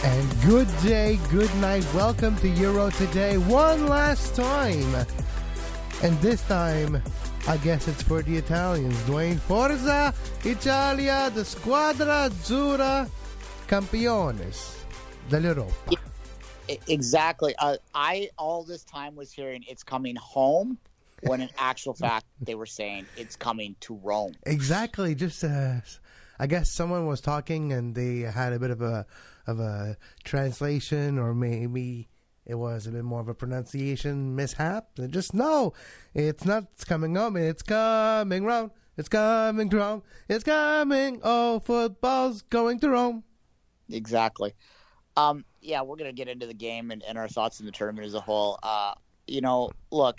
And good day, good night. Welcome to Euro Today one last time. And this time, I guess it's for the Italians. Duane, Forza Italia, the Squadra Azzurra, Campiones dell'Europa. Exactly. I all this time was hearing it's coming home, when in actual fact they were saying it's coming to Rome. Exactly. Just I guess someone was talking and they had a bit of a translation, or maybe it was a bit more of a pronunciation mishap. Just no, it's not coming home. It's coming round. It's coming to Rome. It's coming. Oh, football's going to Rome. Exactly. Yeah, we're going to get into the game and our thoughts in the tournament as a whole. Look,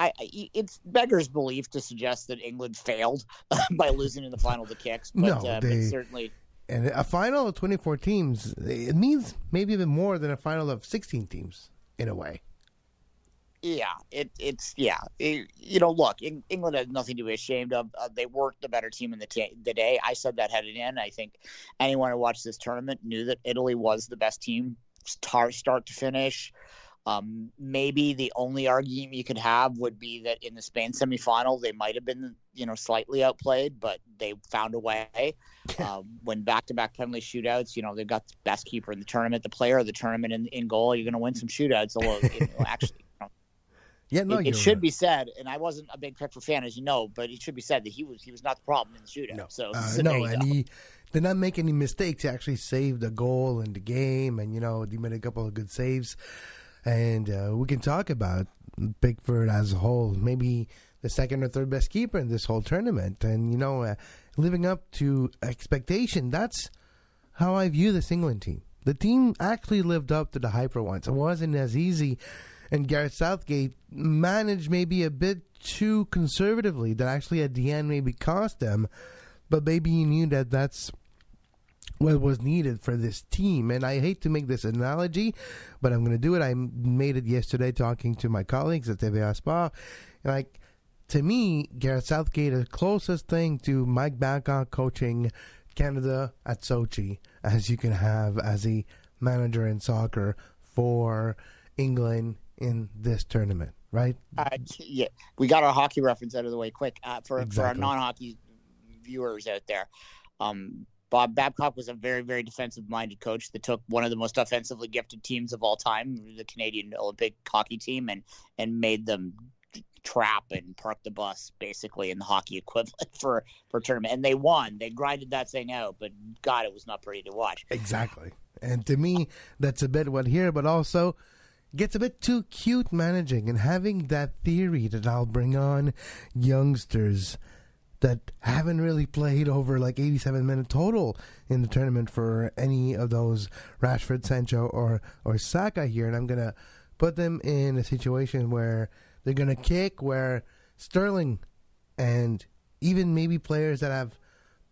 it's beggars belief to suggest that England failed by losing in the final to kicks. But, no, but certainly. And a final of 24 teams, it means maybe even more than a final of 16 teams, in a way. Yeah, look, England has nothing to be ashamed of. They weren't the better team in the day. I said that headed in. I think anyone who watched this tournament knew that Italy was the best team start to finish. Maybe the only argument you could have would be that in the Spain semifinal, they might have been, slightly outplayed, but they found a way. When back-to-back penalty shootouts, they've got the best keeper in the tournament, the player of the tournament in goal. You're going to win some shootouts. Although, actually, it should be said, and I wasn't a big Pickford fan, as you know, but it should be said that he was not the problem in the shootout. No, so he did not make any mistakes. He actually saved a goal in the game, and he made a couple of good saves. And we can talk about Pickford as a whole, maybe the second or third best keeper in this whole tournament. And, living up to expectation, that's how I view this England team. The team actually lived up to the hype for once. It wasn't as easy. And Gareth Southgate managed maybe a bit too conservatively that actually at the end maybe cost them. But maybe he knew that that's what was needed for this team. And I hate to make this analogy, but I'm going to do it. I made it yesterday talking to my colleagues at TVA Sport. To me, Gareth Southgate is the closest thing to Mike Babcock coaching Canada at Sochi as you can have as a manager in soccer for England in this tournament, right? Yeah, we got our hockey reference out of the way quick. For our non-hockey viewers out there, Bob Babcock was a very, very defensive-minded coach that took one of the most offensively gifted teams of all time, the Canadian Olympic hockey team, and made them trap and park the bus, basically, in the hockey equivalent for a tournament. And they won. They grinded that thing out, but, God, it was not pretty to watch. Exactly. And to me, that's a bit what here, but also gets a bit too cute managing and having that theory that I'll bring on youngsters that haven't really played over 87 minutes total in the tournament for any of those Rashford, Sancho, or Saka here. And I'm going to put them in a situation where they're going to kick, where Sterling and even maybe players that have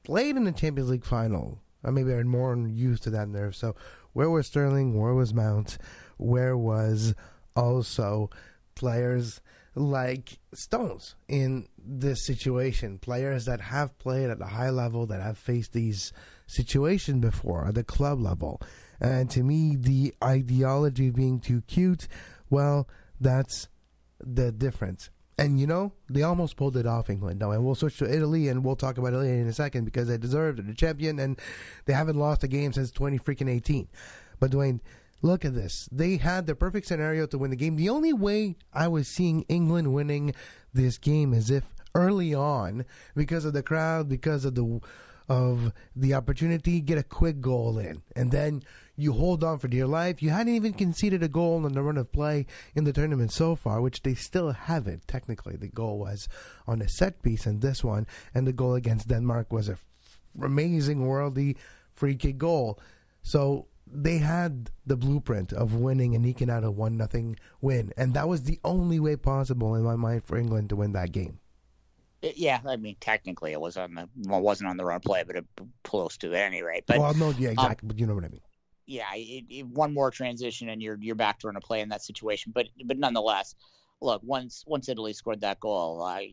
played in the Champions League final, or maybe are more used to that nerve. So where was Sterling? Where was Mount? Where was also players like Stones in this situation, players that have played at a high level, that have faced these situations before at the club level? And to me, the ideology of being too cute, well, that's the difference. And, they almost pulled it off, England. Now, and we'll switch to Italy, and we'll talk about Italy in a second because they deserve it. They're the champion, and they haven't lost a game since 2018. But, Duane, look at this. They had the perfect scenario to win the game. The only way I was seeing England winning this game is if early on, because of the crowd, because of the opportunity, get a quick goal in. And then you hold on for dear life. You hadn't even conceded a goal on the run of play in the tournament so far, which they still haven't. Technically, the goal was on a set piece in this one, and the goal against Denmark was a amazing worldly free kick goal. So they had the blueprint of winning and eking out a 1-0 win. And that was the only way possible in my mind for England to win that game. Yeah, I mean, technically it wasn't on the run play, but it close to at any rate. But, yeah, exactly. But you know what I mean. Yeah, one more transition and you're back to run a play in that situation. But nonetheless, look, once Italy scored that goal, I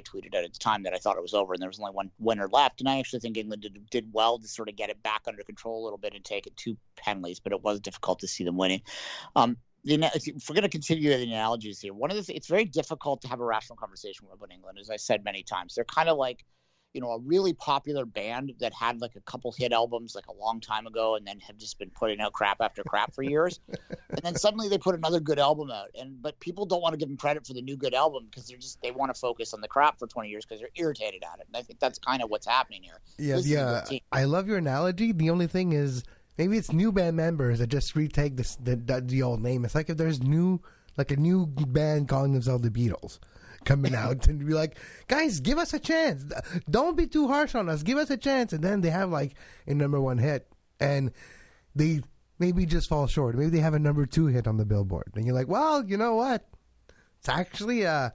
tweeted at the time that I thought it was over and there was only one winner left. And I actually think England did well to sort of get it back under control a little bit and take it 2 penalties, but it was difficult to see them winning. If we're going to continue the analogies here, it's very difficult to have a rational conversation about England, as I said many times. They're kind of like, a really popular band that had like a couple hit albums like a long time ago and then have just been putting out crap after crap for years. And then suddenly they put another good album out. But people don't want to give them credit for the new good album because they want to focus on the crap for 20 years because they're irritated at it. And I think that's kind of what's happening here. Yeah. I love your analogy. The only thing is maybe it's new band members that just retake the old name. It's like if there's a new band calling themselves the Beatles coming out and be like, guys, give us a chance. Don't be too harsh on us. Give us a chance. And then they have like a number 1 hit and they maybe just fall short. Maybe they have a number 2 hit on the Billboard. And you're like, well, you know what? It's actually a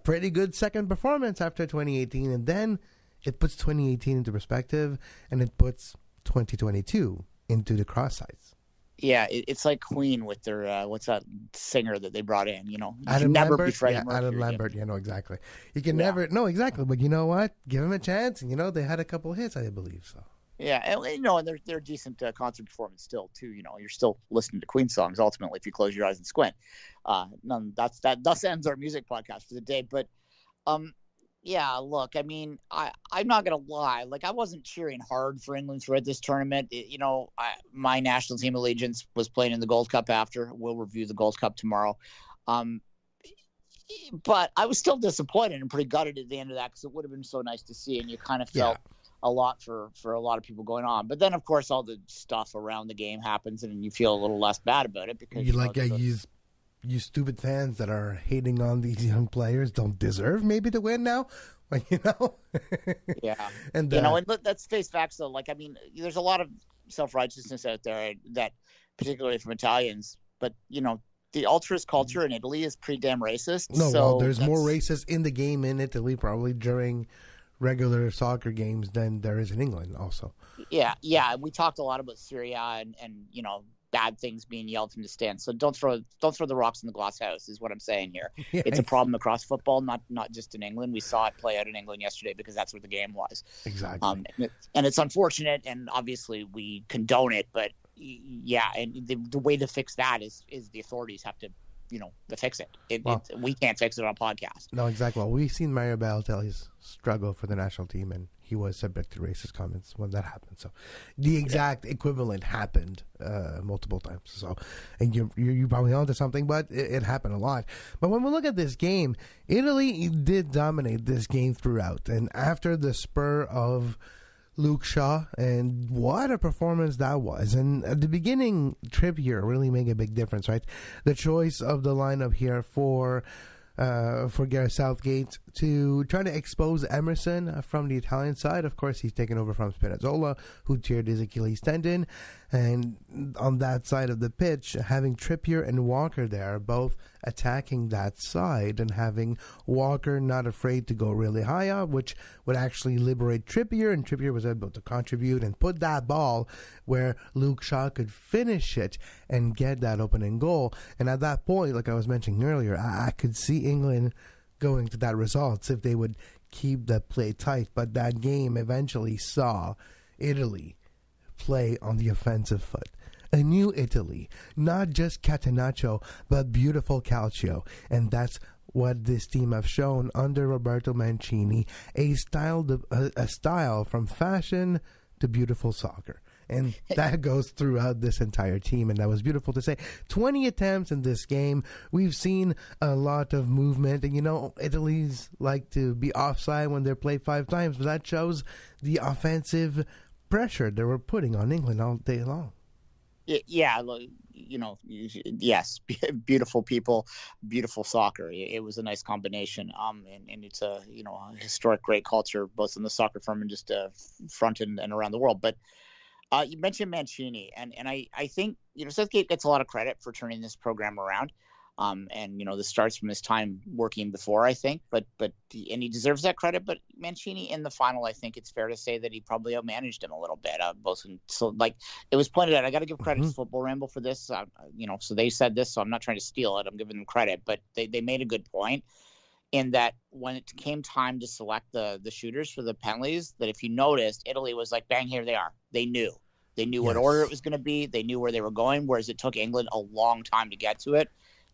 pretty good second performance after 2018. And then it puts 2018 into perspective and it puts 2022 into the cross sights. Yeah, it's like Queen with their what's that singer that they brought in? Adam never Lambert? be Freddie Mercury. Adam Lambert. Exactly. You can never. No, exactly. But you know what? Give him a chance. And they had a couple of hits, I believe. So. Yeah, and they're decent concert performance still too. You're still listening to Queen songs ultimately if you close your eyes and squint. That thus ends our music podcast for the day. But yeah, look, I mean, I'm not going to lie. Like, I wasn't cheering hard for England throughout this tournament. My national team allegiance was playing in the Gold Cup after. We'll review the Gold Cup tomorrow. But I was still disappointed and pretty gutted at the end of that because it would have been so nice to see. And you kind of felt a lot for a lot of people going on. But then, of course, all the stuff around the game happens and you feel a little less bad about it because you stupid fans that are hating on these young players don't deserve maybe to win now. Yeah. And and let's face facts though. Like, I mean, there's a lot of self-righteousness out there that particularly from Italians, but the ultras culture in Italy is pretty damn racist. There's more racist in the game in Italy probably during regular soccer games than there is in England also. Yeah. We talked a lot about Syria and bad things being yelled from the stands. So don't throw the rocks in the glass house is what I'm saying here. Yeah. It's a problem across football, not just in England. We saw it play out in England yesterday because that's where the game was. Exactly. And it's unfortunate, and obviously we condone it. But yeah, and the way to fix that is the authorities have to to fix it. We can't fix it on a podcast. No, exactly. Well, we've seen Mario Balotelli's struggle for the national team, and he was subject to racist comments when that happened. So the exact equivalent happened multiple times. So, and you're probably onto something, but it happened a lot. But when we look at this game, Italy did dominate this game throughout, and after the spur of Luke Shaw, and what a performance that was. And at the beginning, Trippier really made a big difference, right? The choice of the lineup here for Gareth Southgate to try to expose Emerson from the Italian side. Of course, he's taken over from Spinazzola, who teared his Achilles tendon. And on that side of the pitch, having Trippier and Walker there, both attacking that side, and having Walker not afraid to go really high up, which would actually liberate Trippier, and Trippier was able to contribute and put that ball where Luke Shaw could finish it and get that opening goal. And at that point, like I was mentioning earlier, I could see England going to that result if they would keep the play tight. But that game eventually saw Italy play on the offensive foot. A new Italy, not just catenaccio, but beautiful calcio. And that's what this team have shown under Roberto Mancini, a style from fashion to beautiful soccer. And that goes throughout this entire team, and that was beautiful to say. 20 attempts in this game. We've seen a lot of movement, and Italy's like to be offside when they're played 5 times, but that shows the offensive pressure they were putting on England all day long. Yeah, yes, beautiful people, beautiful soccer. It was a nice combination. And it's a a historic, great culture, both in the soccer firm and just front and around the world. But you mentioned Mancini, and I think Southgate gets a lot of credit for turning this program around. And this starts from his time working before, I think. But he deserves that credit. But Mancini in the final, I think it's fair to say that he probably outmanaged him a little bit. It was pointed out. I got to give credit to Football Ramble for this. So they said this, so I'm not trying to steal it. I'm giving them credit, but they made a good point in that when it came time to select the shooters for the penalties, that if you noticed, Italy was like, bang, here they are. They knew what order it was going to be. They knew where they were going, whereas it took England a long time to get to it.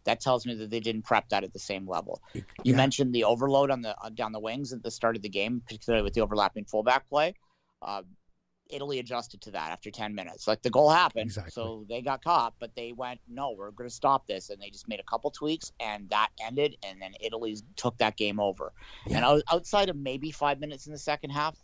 That tells me that they didn't prep that at the same level. You mentioned the overload on down the wings at the start of the game, particularly with the overlapping fullback play. Italy adjusted to that after 10 minutes. Like, the goal happened, so they got caught, but they went, no, we're going to stop this. And they just made a couple tweaks, and that ended, and then Italy took that game over. Yeah. And outside of maybe 5 minutes in the second half,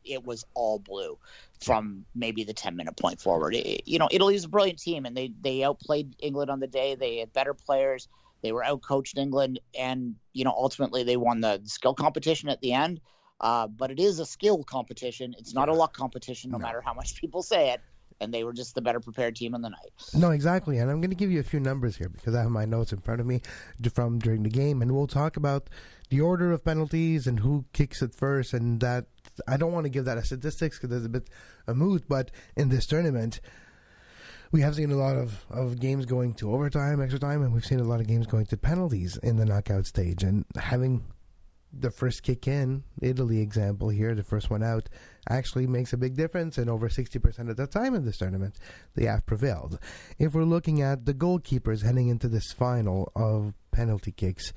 it was all blue from maybe the 10-minute point forward. Italy's a brilliant team, and they outplayed England on the day. They had better players. They were outcoached England, and, ultimately they won the skill competition at the end. But it is a skill competition. It's not a luck competition, no matter how much people say it. And they were just the better prepared team in the night. No, exactly. And I'm going to give you a few numbers here because I have my notes in front of me from during the game. And we'll talk about the order of penalties and who kicks it first. And that I don't want to give that as statistics because there's a bit of mood. But in this tournament, we have seen a lot of games going to overtime, extra time, and we've seen a lot of games going to penalties in the knockout stage. And having the first kick in, Italy example here, the first one out, actually makes a big difference, and over 60% of the time in this tournament, they have prevailed. If we're looking at the goalkeepers heading into this final of penalty kicks,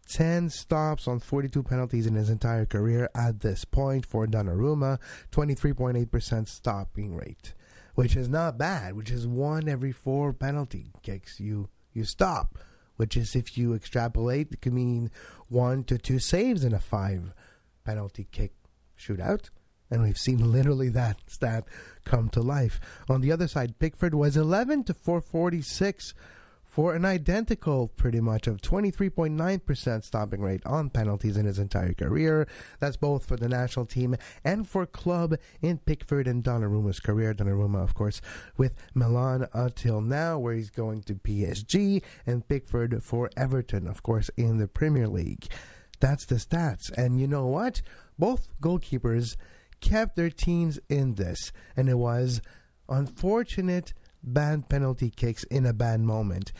10 stops on 42 penalties in his entire career at this point for Donnarumma, 23.8% stopping rate, which is not bad, which is 1 every 4 penalty kicks you stop. Which is, if you extrapolate, it could mean 1 to 2 saves in a 5 penalty kick shootout. And we've seen literally that stat come to life. On the other side, Pickford was 11 to 446 for an identical, pretty much, of 23.9% stopping rate on penalties in his entire career. That's both for the national team and for club in Pickford and Donnarumma's career. Donnarumma, of course, with Milan until now, where he's going to PSG, and Pickford for Everton, of course, in the Premier League. That's the stats. And you know what? Both goalkeepers kept their teams in this, and it was unfortunate bad penalty kicks in a bad moment.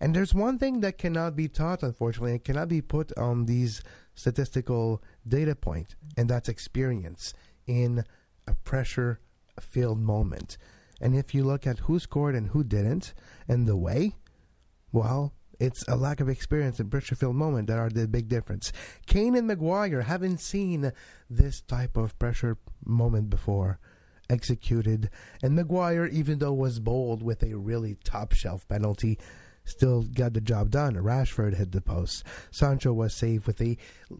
And there's one thing that cannot be taught, unfortunately, and cannot be put on these statistical data point, and that's experience in a pressure-filled moment. And if you look at who scored and who didn't, and the way, well, it's a lack of experience in pressure-filled moment that are the big difference. Kane and Maguire haven't seen this type of pressure moment before executed, and Maguire, even though was bold with a really top-shelf penalty, still got the job done. Rashford hit the post. Sancho was saved with a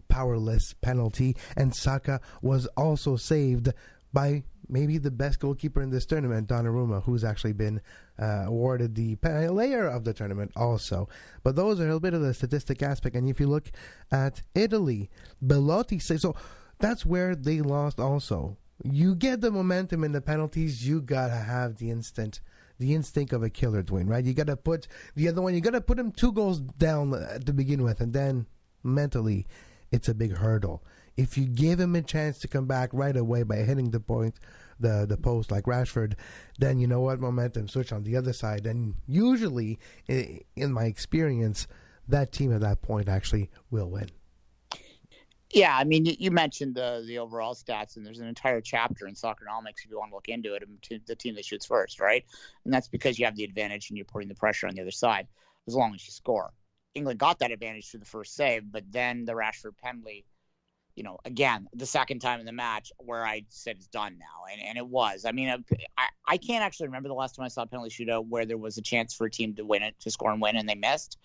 powerless penalty, and Saka was also saved by maybe the best goalkeeper in this tournament, Donnarumma, who's actually been awarded the player of the tournament also. But those are a bit of the statistic aspect. And if you look at Italy, Belotti saved. So that's where they lost also. You get the momentum in the penalties, you gotta have the instinct of a killer, Duane, right? You gotta put the other one, you gotta put him 2 goals down to begin with, and then mentally, it's a big hurdle. If you give him a chance to come back right away by hitting the point, the post like Rashford, then you know what, momentum switch on the other side. And usually, in my experience, that team at that point actually will win. Yeah, I mean, you mentioned the overall stats, and there's an entire chapter in Soccernomics if you want to look into it, the team that shoots first, right? And that's because you have the advantage and you're putting the pressure on the other side as long as you score. England got that advantage through the first save, but then the Rashford penalty, again, the second time in the match where I said it's done now, and it was. I mean, I can't actually remember the last time I saw a penalty shootout where there was a chance for a team to win it, to score and win, and they missed.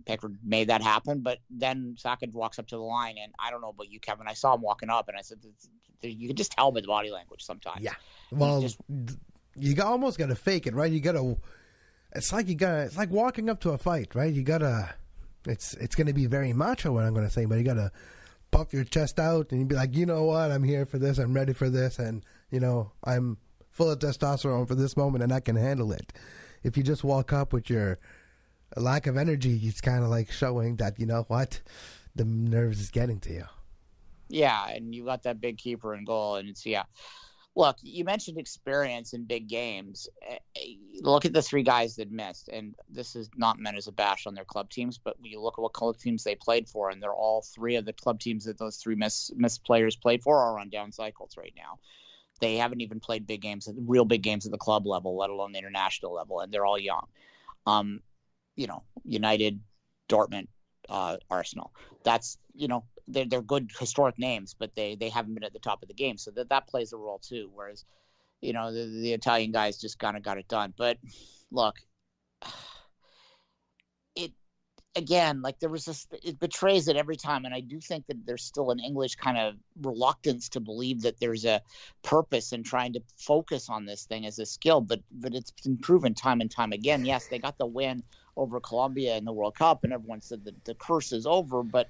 Pickford made that happen, but then Saka walks up to the line, and I don't know about you, Kevin. I saw him walking up, and I said, you can just tell by the body language sometimes. Yeah, well, you almost got to fake it, right? You got to. It's like walking up to a fight, right? You gotta. It's going to be very macho, what I'm going to say, but you got to puff your chest out, and you be like, you know what? I'm here for this. I'm ready for this, and I'm full of testosterone for this moment, and I can handle it. If you just walk up with your a lack of energy is kind of like showing that, you know what, the nerves is getting to you. Yeah, and you got that big keeper in goal, and it's Look, you mentioned experience in big games. Look at the three guys that missed, and this is not meant as a bash on their club teams, but when you look at what club teams they played for, and they're all three of the club teams that those three missed players played for are on down cycles right now. They haven't even played big games, real big games at the club level, let alone the international level, and they're all young. United, Dortmund, Arsenal. That's, they're good historic names, but they haven't been at the top of the game. So that plays a role too. Whereas, the Italian guys just kind of got it done. But look, it betrays it every time. And I do think that there's still an English kind of reluctance to believe that there's a purpose in trying to focus on this thing as a skill, but it's been proven time and time again. Yes, they got the win over Colombia in the World Cup, and everyone said that the curse is over, but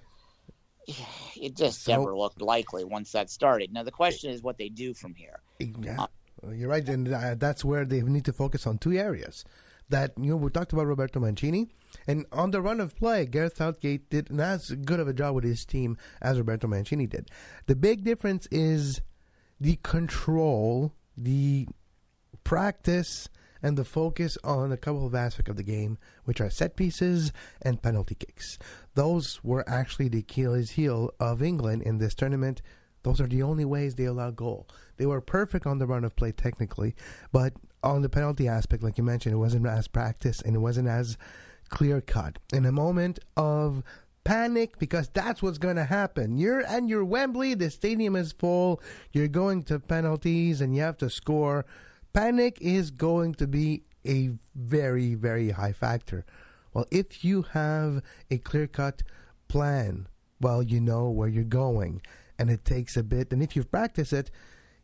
it just never looked likely once that started. Now, the question is what they do from here. Yeah, you're right, and that's where they need to focus on two areas. That, we talked about Roberto Mancini, and on the run of play, Gareth Southgate did not as good of a job with his team as Roberto Mancini did. The big difference is the control, the practice, and the focus on a couple of aspects of the game, which are set pieces and penalty kicks. Those were actually the Achilles heel of England in this tournament. Those are the only ways they allow goal. They were perfect on the run of play technically, but on the penalty aspect, like you mentioned, it wasn't as practiced and it wasn't as clear-cut. In a moment of panic, because that's what's going to happen. You're Wembley, the stadium is full, you're going to penalties and you have to score. Panic is going to be a very, very high factor. Well, if you have a clear-cut plan, well, you know where you're going, and it takes a bit, and if you practice it,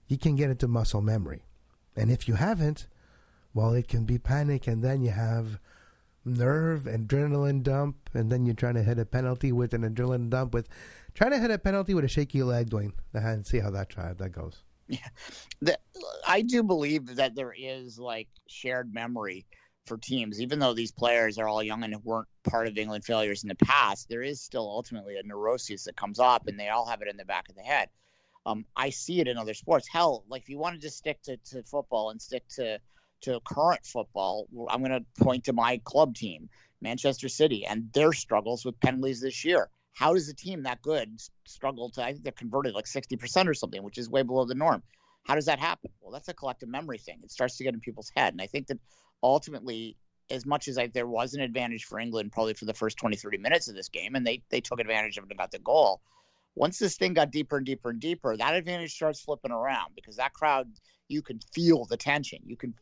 you can get into muscle memory. And if you haven't, well, it can be panic, and then you have nerve, adrenaline dump, and then you're trying to hit a penalty with an adrenaline dump, trying to hit a penalty with a shaky leg, Duane, and see how that goes. Yeah, I do believe that there is shared memory for teams, even though these players are all young and weren't part of England failures in the past. There is still ultimately a neurosis that comes up, and they all have it in the back of the head. I see it in other sports. Hell, if you wanted to stick to football and stick to current football, I'm going to point to my club team, Manchester City, and their struggles with penalties this year. How does a team that good struggle to, I think they're converted 60% or something, which is way below the norm. How does that happen? Well, that's a collective memory thing. It starts to get in people's head. And I think that ultimately, as much as there was an advantage for England probably for the first 20, 30 minutes of this game, and they took advantage of it and got the goal, once this thing got deeper and deeper and deeper, that advantage starts flipping around because that crowd, you can feel the tension. You can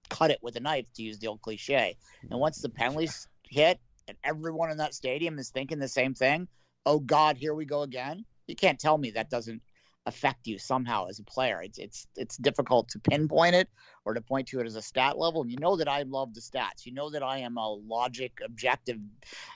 cut it with a knife, to use the old cliche. And once the penalties hit and everyone in that stadium is thinking the same thing, oh God, here we go again. You can't tell me that doesn't affect you somehow as a player. It's difficult to pinpoint it or to point to it as a stat level. And you know that I love the stats. You know that I am a logic, objective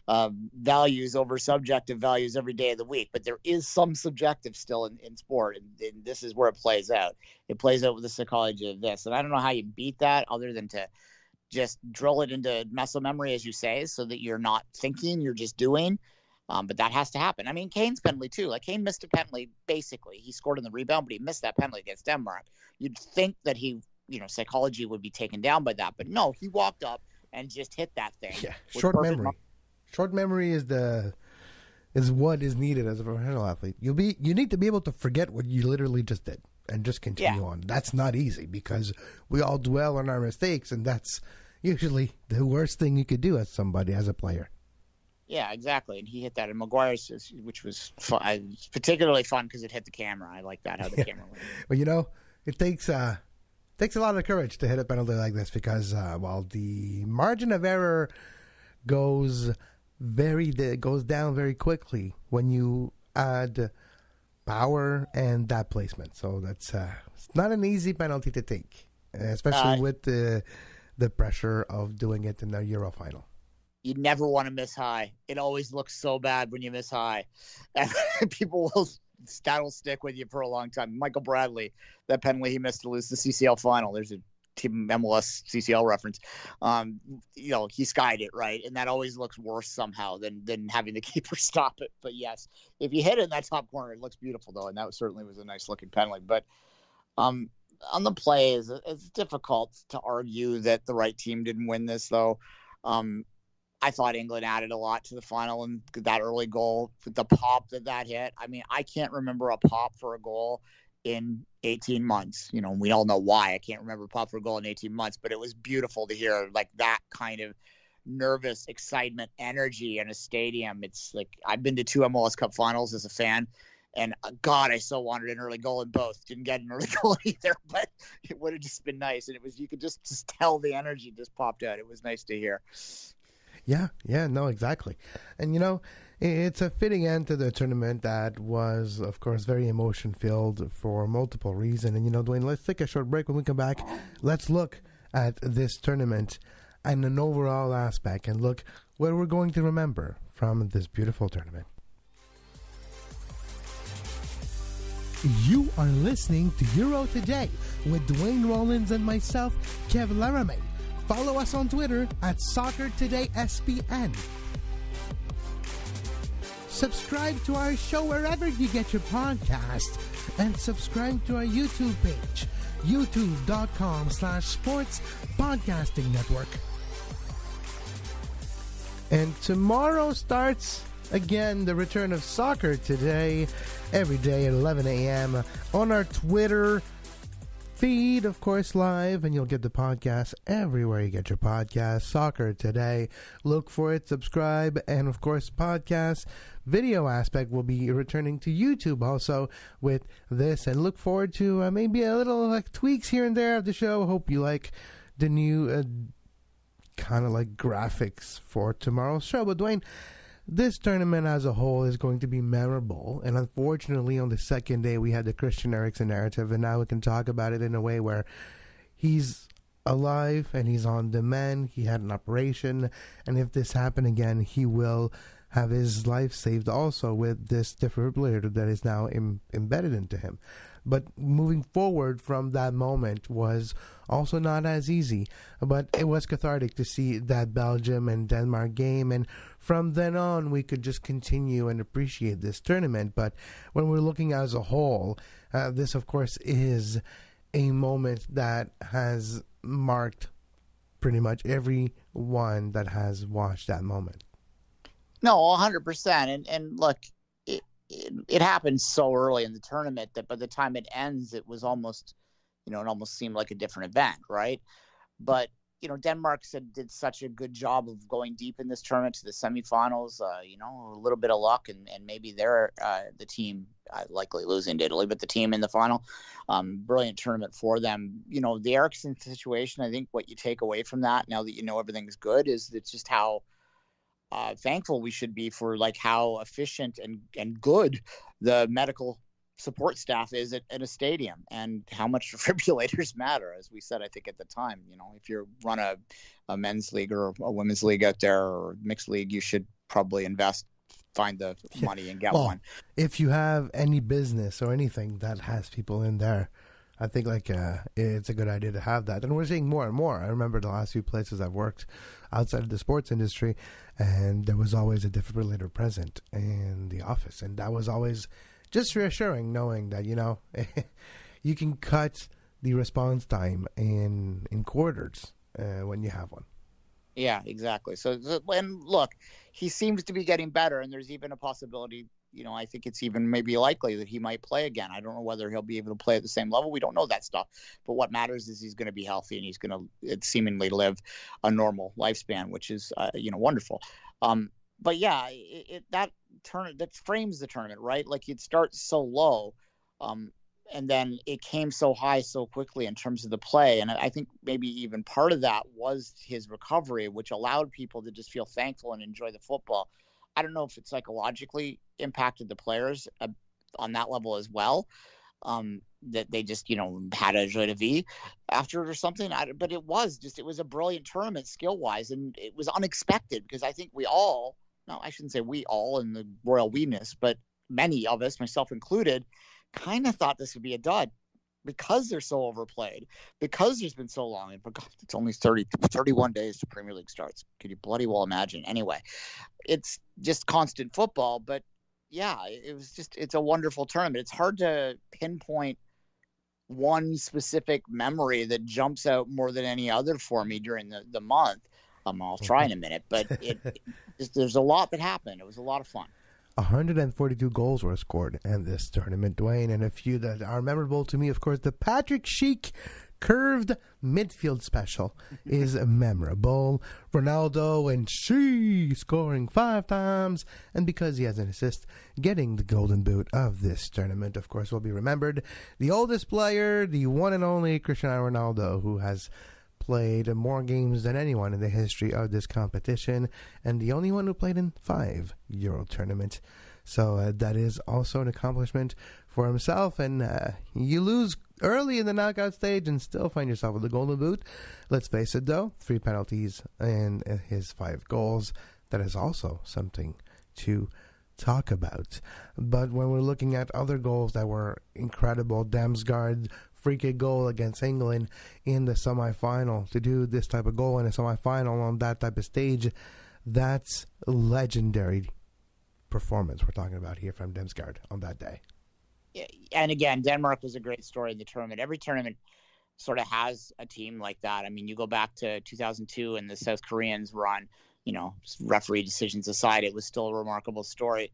values over subjective values every day of the week. But there is some subjective still in sport, and this is where it plays out. It plays out with the psychology of this. And I don't know how you beat that other than to just drill it into muscle memory, as you say, so that you're not thinking, you're just doing. But that has to happen. I mean, Kane's penalty too. Kane missed a penalty, basically. He scored in the rebound, but he missed that penalty against Denmark. You'd think that he, psychology would be taken down by that. But no, he walked up and just hit that thing. Yeah, short memory. Short memory is what is needed as a professional athlete. You need to be able to forget what you literally just did and just continue on. That's not easy because we all dwell on our mistakes, and that's usually the worst thing you could do as a player. Yeah, exactly. And he hit that in Maguire's, which was fun, particularly fun because it hit the camera. I like that, how the camera went. Well, it takes a lot of courage to hit a penalty like this because, the margin of error goes down very quickly when you add power and that placement. So that's it's not an easy penalty to take, especially with the pressure of doing it in the Euro final. You never want to miss high. It always looks so bad when you miss high. That'll stick with you for a long time. Michael Bradley, that penalty he missed to lose the CCL final. There's a Team MLS CCL reference. He skied it, right? And that always looks worse somehow than having the keeper stop it. But yes, if you hit it in that top corner, it looks beautiful though, and that certainly was a nice looking penalty. But on the play, it's difficult to argue that the right team didn't win this though. I thought England added a lot to the final, and that early goal, the pop that hit. I mean, I can't remember a pop for a goal in 18 months. We all know why. I can't remember a pop for a goal in 18 months, but it was beautiful to hear like that kind of nervous excitement, energy in a stadium. It's like I've been to 2 MLS Cup finals as a fan, and God, I so wanted an early goal in both. Didn't get an early goal either, but it would have just been nice. And you could just tell the energy just popped out. It was nice to hear. Yeah, no, exactly. And, it's a fitting end to the tournament that was, of course, very emotion-filled for multiple reasons. And, Duane, let's take a short break. When we come back, let's look at this tournament and an overall aspect and look what we're going to remember from this beautiful tournament. You are listening to Euro Today with Duane Rollins and myself, Kevin Laramee. Follow us on Twitter at SoccerTodaySPN. Subscribe to our show wherever you get your podcast. And subscribe to our YouTube page, youtube.com/sports podcasting network. And tomorrow starts again the return of Soccer Today, every day at 11 a.m. on our Twitter feed, of course, live, and you'll get the podcast everywhere you get your podcast. Soccer Today. Look for it, subscribe, and of course, podcast video aspect will be returning to YouTube also with this, and look forward to maybe a little tweaks here and there of the show. Hope you like the new kind of graphics for tomorrow's show. But Duane, this tournament as a whole is going to be memorable, and unfortunately on the second day we had the Christian Eriksen narrative, and now we can talk about it in a way where he's alive and he's on the mend. He had an operation, and if this happened again, he will have his life saved also with this defibrillator that is now embedded into him. But moving forward from that moment was also not as easy. But it was cathartic to see that Belgium and Denmark game. And from then on, we could just continue and appreciate this tournament. But when we're looking as a whole, this, of course, is a moment that has marked pretty much everyone that has watched that moment. No, 100%. And look, it happened so early in the tournament that by the time it ends, it was almost, it almost seemed like a different event, right? But, Denmark did such a good job of going deep in this tournament to the semifinals, a little bit of luck, and maybe they're the team likely losing to Italy, but the team in the final, brilliant tournament for them. The Eriksen situation, I think what you take away from that, now that everything's good, is it's just how thankful we should be for how efficient and good the medical support staff is at a stadium, and how much defibrillators matter, as we said, I think at the time. If you run a men's league or a women's league out there or mixed league, you should probably find the money and get one. If you have any business or anything that has people in there, I think it's a good idea to have that. And we're seeing more and more. I remember the last few places I've worked outside of the sports industry, and there was always a defibrillator present in the office. And that was always just reassuring, knowing that, you can cut the response time in quarters when you have one. Yeah, exactly. So, and look, he seems to be getting better, and there's even a possibility, I think it's even maybe likely that he might play again. I don't know whether he'll be able to play at the same level. We don't know that stuff. But what matters is he's going to be healthy, and he's going to seemingly live a normal lifespan, which is, wonderful. But yeah, that frames the tournament, right? You'd start so low, and then it came so high so quickly in terms of the play. And I think maybe even part of that was his recovery, which allowed people to just feel thankful and enjoy the football. I don't know if it psychologically impacted the players on that level as well, that they just, had a joie de vivre after it or something. But it was a brilliant tournament skill-wise, and it was unexpected because I think I shouldn't say we all in the royal we-ness, but many of us, myself included, kind of thought this would be a dud. because they're so overplayed, because there's been so long, and for God, it's only 31 days to Premier League starts. Could you bloody well imagine? Anyway, it's just constant football, but yeah, it's a wonderful tournament. It's hard to pinpoint one specific memory that jumps out more than any other for me during the month. I'll try in a minute, but there's a lot that happened. It was a lot of fun. 142 goals were scored in this tournament, Duane, and a few that are memorable to me, of course, the Patrick Schick curved midfield special is memorable. Ronaldo and she scoring 5 times, and because he has an assist, getting the golden boot of this tournament, of course, will be remembered. The oldest player, the one and only Cristiano Ronaldo, who has played more games than anyone in the history of this competition, and the only one who played in 5 Euro tournaments. So that is also an accomplishment for himself, and you lose early in the knockout stage and still find yourself with the golden boot. Let's face it, though, 3 penalties and his 5 goals. That is also something to talk about. But when we're looking at other goals that were incredible, Damsgaard free kick goal against England in the semifinal, to do this type of goal in a semifinal on that type of stage, that's legendary performance we're talking about here from Damsgaard on that day. Yeah, and again, Denmark was a great story in the tournament. Every tournament sort of has a team like that. I mean, you go back to 2002 and the South Koreans were on, referee decisions aside, it was still a remarkable story.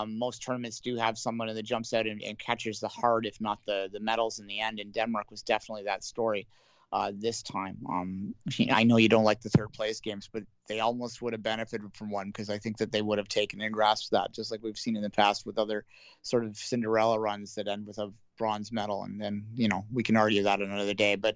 Most tournaments do have someone that jumps out and catches the heart, if not the medals in the end. And Denmark was definitely that story this time. I know you don't like the third place games, but they almost would have benefited from one, because I think that they would have taken and grasped that, just like we've seen in the past with other sort of Cinderella runs that end with a bronze medal. And then, we can argue that another day, but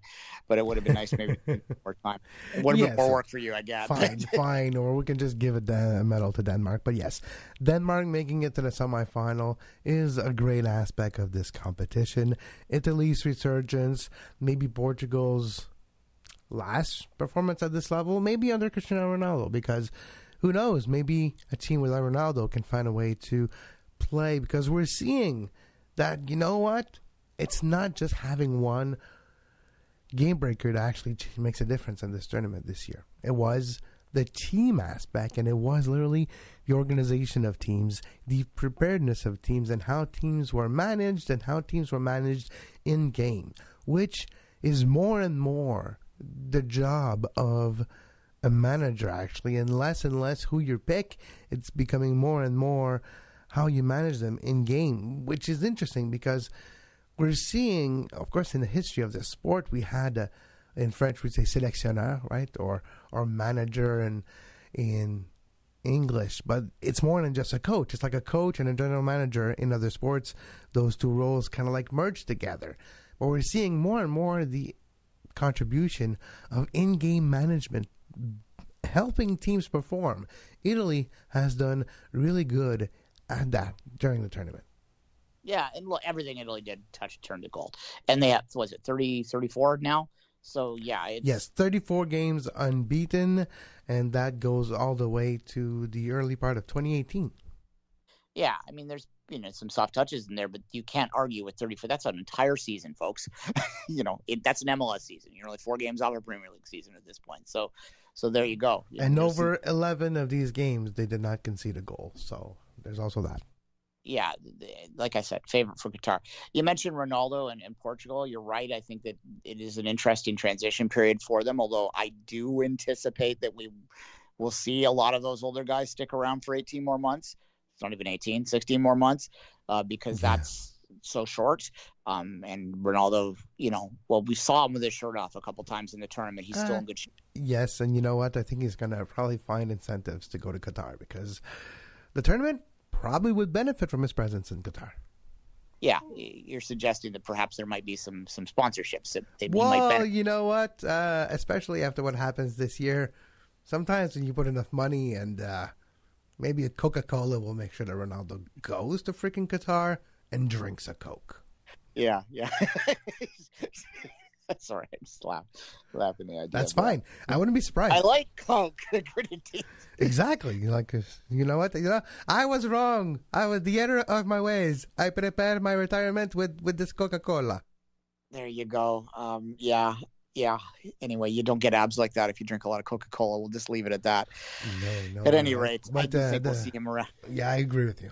it would have been nice maybe more time. It would have been more work for you, I guess. Fine. Or we can just give a medal to Denmark. But yes, Denmark making it to the semifinal is a great aspect of this competition. Italy's resurgence, maybe Portugal's last performance at this level, maybe under Cristiano Ronaldo, because who knows, maybe a team without Ronaldo can find a way to play, because we're seeing that, you know what, it's not just having one game breaker that actually makes a difference in this tournament this year. It was the team aspect, and it was literally the organization of teams, the preparedness of teams, and how teams were managed in game, which is more and more the job of a manager, actually, and less who you pick. It's becoming more and more how you manage them in game, which is interesting, because we're seeing, of course, in the history of the sport, we had in French we say sélectionneur, right, or manager, and in English, but it's more than just a coach. It's like a coach and a general manager in other sports. Those two roles kind of like merge together. But we're seeing more and more the contribution of in-game management helping teams perform. Italy has done really good at that during the tournament. Yeah, and look, everything Italy did turned to gold. And they have, was it 34 now? So, yeah. Yes, 34 games unbeaten, and that goes all the way to the early part of 2018. Yeah, I mean, there's some soft touches in there, but you can't argue with 34. That's an entire season, folks. That's an MLS season. You're only 4 games out of a Premier League season at this point. So there you go. And over 11 of these games, they did not concede a goal. So there's also that. Yeah, like I said, favorite for Qatar. You mentioned Ronaldo and Portugal. You're right. I think that it is an interesting transition period for them, although I do anticipate that we will see a lot of those older guys stick around for 18 more months. It's not even 18, 16 more months, because that's so short. And Ronaldo, we saw him with his shirt off a couple times in the tournament. He's still in good shape. Yes, and you know what? I think he's going to probably find incentives to go to Qatar, because the tournament probably would benefit from his presence in Qatar. Yeah, you're suggesting that perhaps there might be some sponsorships that he might benefit. Well, you know what? Especially after what happens this year, sometimes when you put enough money and maybe a Coca-Cola will make sure that Ronaldo goes to freaking Qatar and drinks a Coke. Yeah. That's all right. I'm just laughing the idea. That's fine. I wouldn't be surprised. I like Coke. Exactly. You know what? I was wrong. I was the error of my ways. I prepared my retirement with this Coca-Cola. There you go. Yeah. Yeah. Anyway, you don't get abs like that if you drink a lot of Coca-Cola. We'll just leave it at that. No, At you're any right. rate, I But do think we'll see him around. yeah, I agree with you.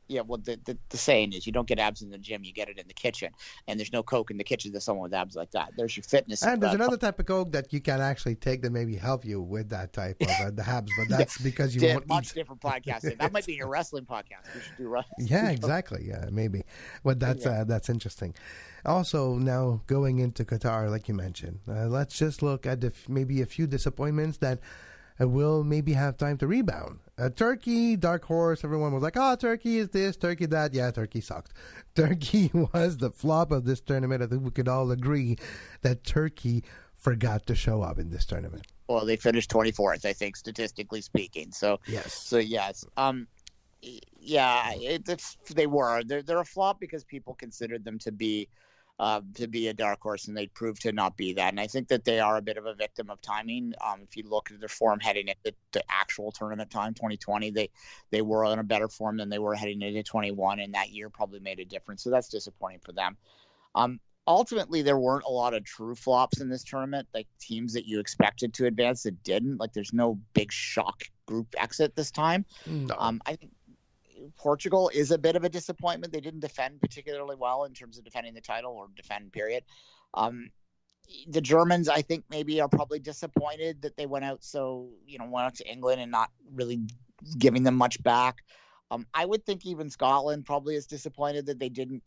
Yeah, well, the saying is you don't get abs in the gym, you get it in the kitchen. And there's no Coke in the kitchen to someone with abs like that. There's your fitness. And there's another type of Coke that you can actually take that maybe help you with that type of the habs, but that's because you won't much eat. different podcasting. That might be your wrestling podcast. We should do wrestling. Yeah, exactly. Yeah, maybe. But that's interesting. Also, now going into Qatar, like you mentioned, let's just look at maybe a few disappointments that will maybe have time to rebound. Turkey, dark horse, everyone was like, oh, Turkey is this, Turkey that. Yeah, Turkey sucked. Turkey was the flop of this tournament. I think we could all agree that Turkey forgot to show up in this tournament. Well, they finished 24th, I think, statistically speaking. So, yes. Yeah, they were. They're a flop because people considered them to be a dark horse, and they proved to not be that. And I think that they are a bit of a victim of timing. If you look at their form heading into the actual tournament time, 2020, they were in a better form than they were heading into 21, and that year probably made a difference. So that's disappointing for them. Ultimately, there weren't a lot of true flops in this tournament, like teams that you expected to advance that didn't. Like, there's no big shock group exit this time. No. I think Portugal is a bit of a disappointment. They didn't defend particularly well in terms of defending the title or defend, period. The Germans, I think, maybe are probably disappointed that they went out to England and not really giving them much back. I would think even Scotland probably is disappointed that they didn't,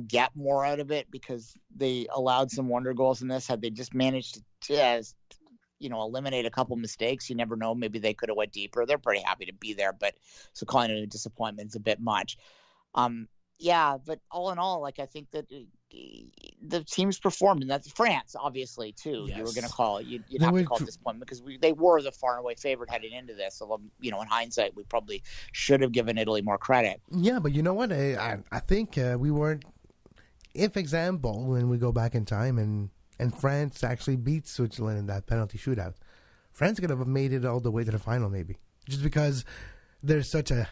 get more out of it because they allowed some wonder goals in this. Had they just managed to eliminate a couple mistakes, you never know. Maybe they could have went deeper. They're pretty happy to be there, but so calling it a disappointment is a bit much. But all in all, like, I think that the teams performed, and that's France, obviously, too. Yes. You were going to call it. You'd have to call it disappointment because they were the far and away favorite heading into this. So, in hindsight, we probably should have given Italy more credit. Yeah, but you know what? I think we weren't. If example, when we go back in time and France actually beat Switzerland in that penalty shootout, France could have made it all the way to the final, maybe, just because there's such a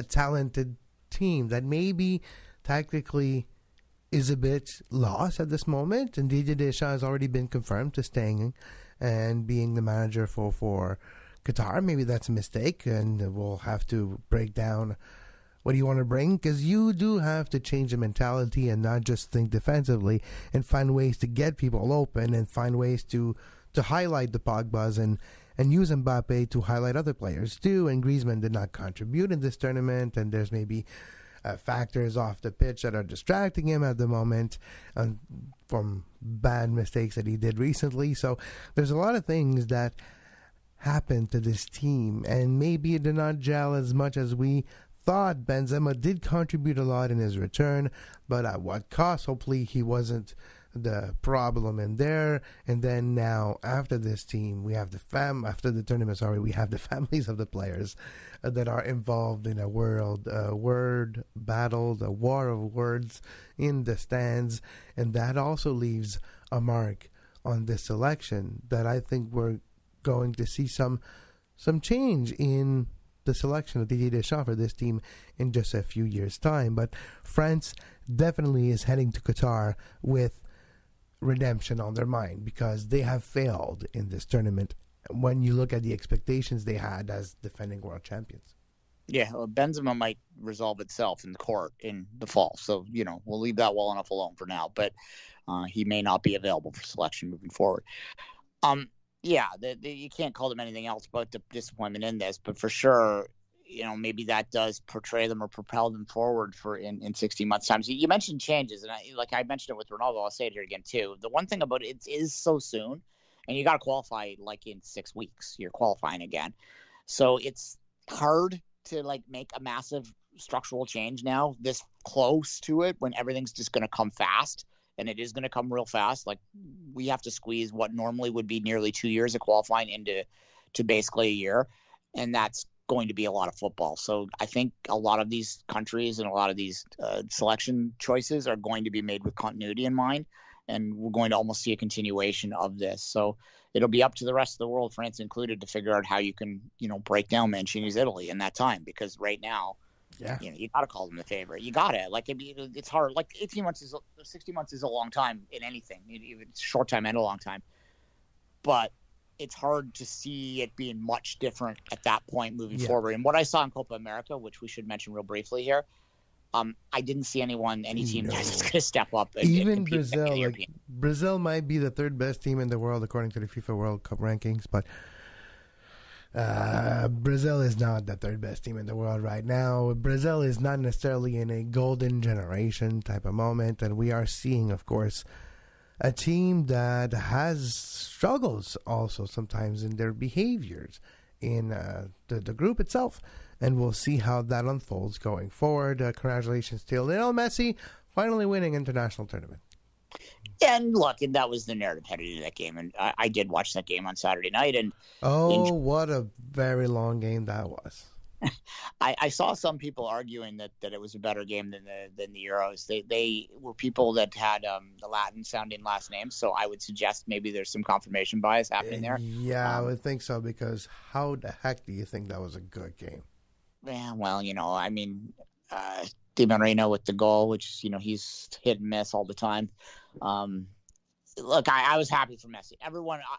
talented team that maybe tactically is a bit lost at this moment. And Didier Deschamps has already been confirmed to staying and being the manager for Qatar. Maybe that's a mistake, and we'll have to break down what do you want to bring, because you do have to change the mentality and not just think defensively and find ways to get people open and find ways to highlight the Pogbas and use Mbappe to highlight other players too. And Griezmann did not contribute in this tournament, and there's maybe factors off the pitch that are distracting him at the moment from bad mistakes that he did recently. So there's a lot of things that happened to this team, and maybe it did not gel as much as we thought. Benzema did contribute a lot in his return, but at what cost? Hopefully he wasn't the problem in there. And then now, after this team, we have after the tournament, we have the families of the players that are involved in a word battle, the war of words in the stands, and that also leaves a mark on this selection that I think we're going to see some change in the selection of Didier Deschamps for this team in just a few years' time. But France definitely is heading to Qatar with redemption on their mind because they have failed in this tournament when you look at the expectations they had as defending world champions. Yeah, well, Benzema might resolve itself in the court in the fall. So, we'll leave that well enough alone for now. But he may not be available for selection moving forward. You can't call them anything else but the disappointment in this. But for sure, maybe that does portray them or propel them forward for in 16 months' time. So you mentioned changes, and I mentioned it with Ronaldo. I'll say it here again too. The one thing about it is so soon, and you got to qualify like in 6 weeks. You're qualifying again, so it's hard to make a massive structural change now this close to it when everything's just going to come fast. And it is going to come real fast. Like, we have to squeeze what normally would be nearly 2 years of qualifying into basically a year. And that's going to be a lot of football. So I think a lot of these countries and a lot of these selection choices are going to be made with continuity in mind. And we're going to almost see a continuation of this. So it'll be up to the rest of the world, France included, to figure out how you can, break down Mancini's Italy in that time. Because right now, Yeah. You got to call them the favorite. You got to. Like, it's hard. Like, 60 months is a long time in anything. It's a short time and a long time. But it's hard to see it being much different at that point moving forward. And what I saw in Copa America, which we should mention real briefly here, I didn't see any team that's going to step up. Even Brazil, Brazil might be the third best team in the world according to the FIFA World Cup rankings, but Brazil is not the third best team in the world right now. Brazil is not necessarily in a golden generation type of moment, and we are seeing, of course, a team that has struggles also sometimes in their behaviors in the group itself. And we'll see how that unfolds going forward. Congratulations to Lionel Messi finally winning international tournament. And look, and that was the narrative headed into that game. And I did watch that game on Saturday night. And what a very long game that was. I saw some people arguing that it was a better game than the Euros. They were people that had the Latin sounding last names, so I would suggest maybe there's some confirmation bias happening there. Yeah, I would think so, because how the heck do you think that was a good game? Yeah, well, I mean, Di Marino with the goal, which he's hit and miss all the time. Look, I was happy for Messi.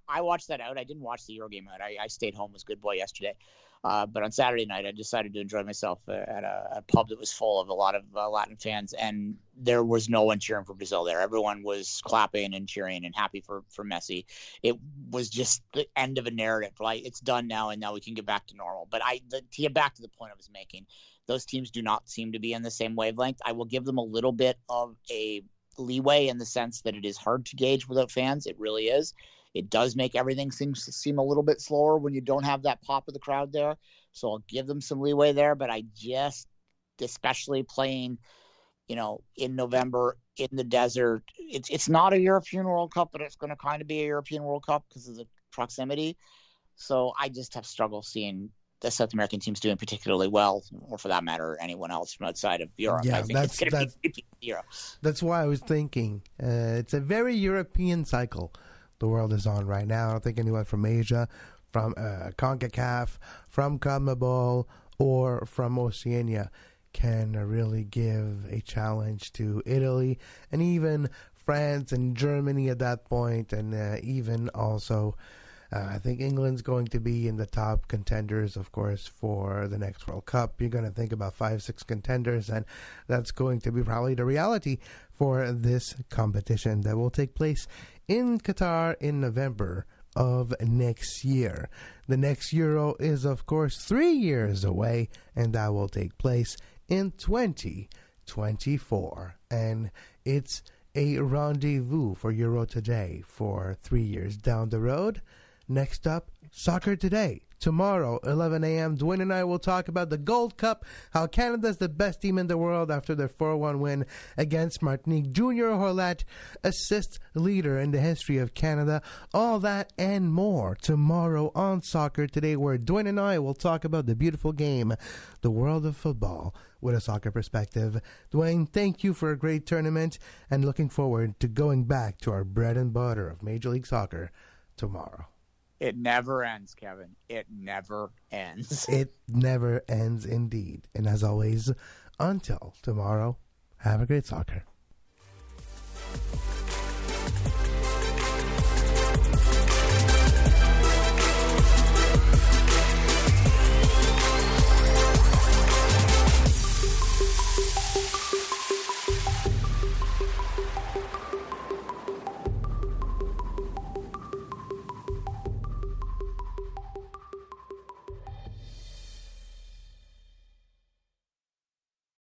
I watched that out. I didn't watch the Euro game out. I stayed home, was good boy yesterday. But on Saturday night, I decided to enjoy myself at a pub that was full of a lot of Latin fans, and there was no one cheering for Brazil there. Everyone was clapping and cheering and happy for Messi. It was just the end of a narrative. Like, it's done now, and now we can get back to normal. But to get back to the point I was making, those teams do not seem to be in the same wavelength. I will give them a little bit of a leeway in the sense that it is hard to gauge without fans. It really is. It does make everything seem a little bit slower when you don't have that pop of the crowd there. So I'll give them some leeway there. But I just, especially playing, in November in the desert, it's not a European World Cup, but it's going to kind of be a European World Cup because of the proximity. So I just have struggled seeing the South American teams doing particularly well, or for that matter, anyone else from outside of Europe. Yeah, I think it's going to be Europe. That's why I was thinking it's a very European cycle the world is on right now. I don't think anyone from Asia, from CONCACAF, from CONMEBOL, or from Oceania can really give a challenge to Italy and even France and Germany at that point, and even also I think England's going to be in the top contenders, of course, for the next World Cup. You're going to think about 5-6 contenders, and that's going to be probably the reality for this competition that will take place in Qatar in November of next year. The next Euro is, of course, 3 years away, and that will take place in 2024. And it's a rendezvous for Euro Today for 3 years down the road. Next up, Soccer Today. Tomorrow, 11 a.m., Duane and I will talk about the Gold Cup, how Canada's the best team in the world after their 4-1 win against Martinique. Junior Horlat, assist leader in the history of Canada. All that and more tomorrow on Soccer Today, where Duane and I will talk about the beautiful game, the world of football, with a soccer perspective. Duane, thank you for a great tournament, and looking forward to going back to our bread and butter of Major League Soccer tomorrow. It never ends, Kevin. It never ends. It never ends indeed. And as always, until tomorrow, have a great soccer.